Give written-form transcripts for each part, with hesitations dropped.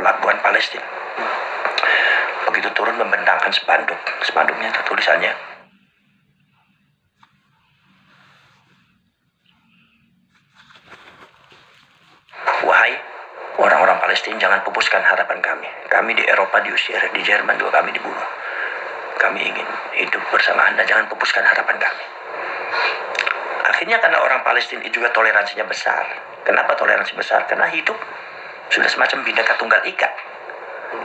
pelabuhan Palestina. Begitu turun membentangkan spanduk. Spanduknya itu tulisannya, "Wahai orang-orang Palestina, jangan pupuskan harapan kami. Kami di Eropa diusir, di Jerman juga kami dibunuh. Kami ingin hidup bersama Anda, jangan pupuskan harapan kami." Akhirnya karena orang Palestina juga toleransinya besar. Kenapa toleransi besar? Karena hidup sudah semacam Bhinneka Tunggal Ika.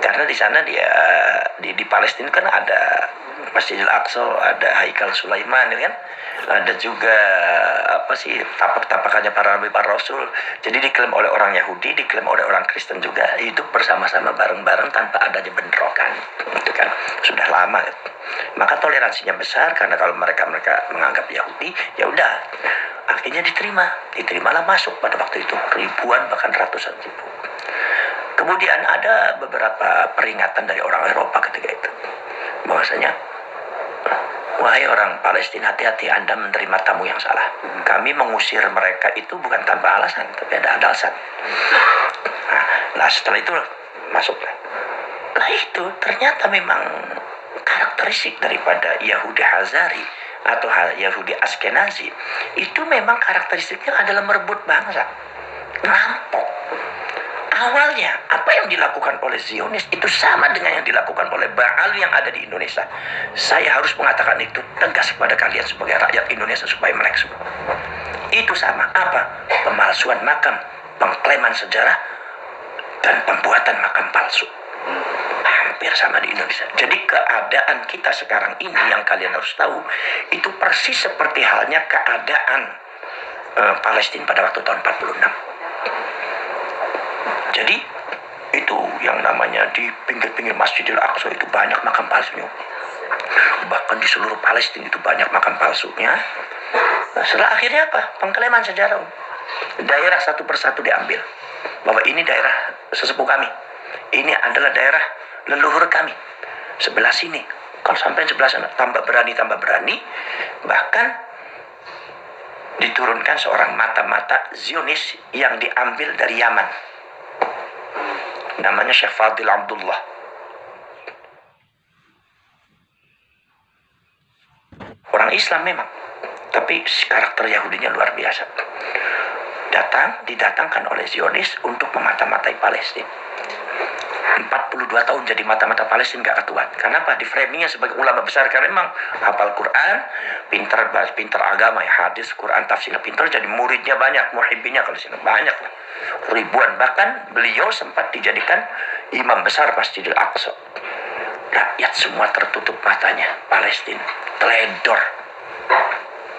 Karena di sana di Palestina kan ada Masjidil Aqsa, ada Haikal Sulaiman, kan? Ada juga tapak-tapakannya para nabi, para rasul. Jadi diklaim oleh orang Yahudi, diklaim oleh orang Kristen juga, hidup bersama-sama bareng-bareng tanpa adanya bentrokan. Itu kan sudah lama. Maka toleransinya besar karena kalau mereka menganggap Yahudi, ya udah. Akhirnya diterimalah masuk pada waktu itu ribuan bahkan ratusan ribu. Kemudian ada beberapa peringatan dari orang Eropa ketika itu, bahwasanya, "Wahai orang Palestina, hati-hati Anda menerima tamu yang salah. Kami mengusir mereka itu bukan tanpa alasan, tapi ada alasan." Nah setelah itu masuklah. Nah itu ternyata memang karakteristik daripada Yahudi Hazari atau Yahudi Askenazi. Itu memang karakteristiknya adalah merebut bangsa, ngerampok. Awalnya apa yang dilakukan oleh Zionis itu sama dengan yang dilakukan oleh Baal yang ada di Indonesia. Saya harus mengatakan itu tegas kepada kalian sebagai rakyat Indonesia supaya melek semua. Itu sama. Apa? Pemalsuan makam, pengklaiman sejarah, dan pembuatan makam palsu. Hampir sama di Indonesia. Jadi keadaan kita sekarang ini yang kalian harus tahu, itu persis seperti halnya keadaan Palestina pada waktu tahun 46. Jadi itu yang namanya di pinggir-pinggir Masjidil Aqsa itu banyak makam palsunya. Bahkan di seluruh Palestina itu banyak makam palsunya. Nah, setelah akhirnya apa? Pengklaiman sejarah. Daerah satu persatu diambil. Bahwa ini daerah sesepuh kami. Ini adalah daerah leluhur kami. Sebelah sini. Kalau sampai sebelah sana, tambah berani. Bahkan diturunkan seorang mata-mata Zionis yang diambil dari Yaman. Namanya Syekh Fadil Abdullah. Orang Islam memang, tapi karakter Yahudinya luar biasa. Didatangkan oleh Zionis untuk memata-matai Palestina. 42 tahun jadi mata-mata Palestina gak ketuan. Kenapa? Di framingnya sebagai ulama besar, karena memang hafal Quran, pintar agama, ya, hadis, Quran, tafsirnya pintar, jadi muridnya banyak, muhibbinya kalau sini banyak lah, ribuan. Bahkan beliau sempat dijadikan imam besar Masjidil Aqsa. Rakyat semua tertutup matanya. Palestina teledor,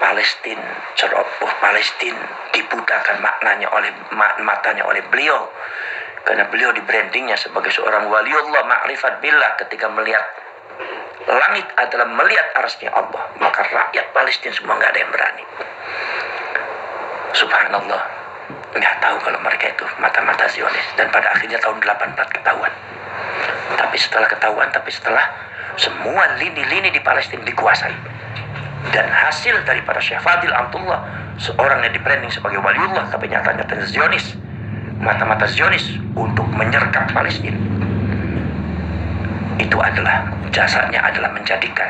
Palestina ceroboh, Palestina dibutakan matanya oleh beliau. Karena beliau di brandingnya sebagai seorang waliullah ma'rifat billah, ketika melihat langit adalah melihat arasnya Allah, maka rakyat Palestina semua nggak ada yang berani. Subhanallah, nggak tahu kalau mereka itu mata-mata Zionis. Dan pada akhirnya tahun 84 ketahuan. Tapi setelah semua lini-lini di Palestina dikuasai. Dan hasil daripada Syekh Fadil Abdullah, seorang yang di branding sebagai waliullah tapi nyata-nyata Zionis, mata-mata Zionis untuk menyergap Palestina, itu adalah jasanya adalah menjadikan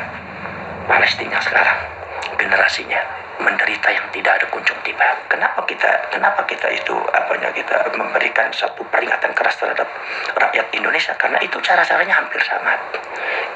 Palestina sekarang generasinya menderita yang tidak ada kunjung tiba. Kenapa kita itu kita memberikan satu peringatan keras terhadap rakyat Indonesia? Karena itu cara-caranya hampir sama.